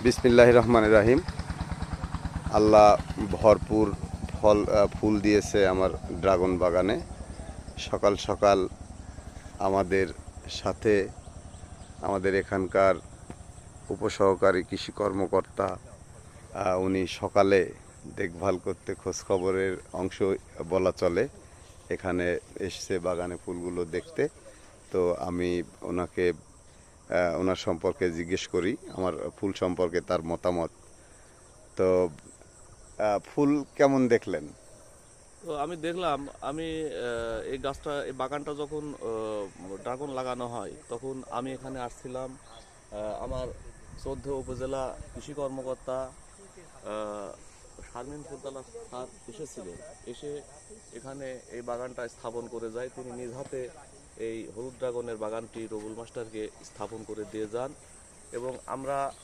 বিসমিল্লাহির রহমানির রহিম। আল্লাহ ভরপুর ফুল দিয়েছে আমার ড্রাগন বাগানে। সকাল সকাল আমাদের সাথে আমাদের এখানকার উপসহকারী কৃষি কর্মকর্তা উনি সকালে দেখভাল করতে খোঁজখবরের অংশ বলা চলে এখানে এসছে বাগানে ফুলগুলো দেখতে। তো আমি ওনাকে ওনার সম্পর্কে জিজ্ঞেস করি আমার ফুল সম্পর্কে তার মতামত। তো ফুল কেমন দেখলেন? তো আমি দেখলাম, আমি এই গাছটা, এই বাগানটা যখন ড্রাগন লাগানো হয় তখন আমি এখানে আসছিলাম। আমার ১৪ উপজেলা কৃষি কর্মকর্তা শারমিন ফুলতলা স্যার এসেছিলেন। এসে এখানে এই বাগানটা স্থাপন করে যায়। তিনি নিজ হাতে এই হলুদ ড্রাগনের বাগানটি রবুল মাস্টারকে স্থাপন করে দিয়ে যান এবং আমরা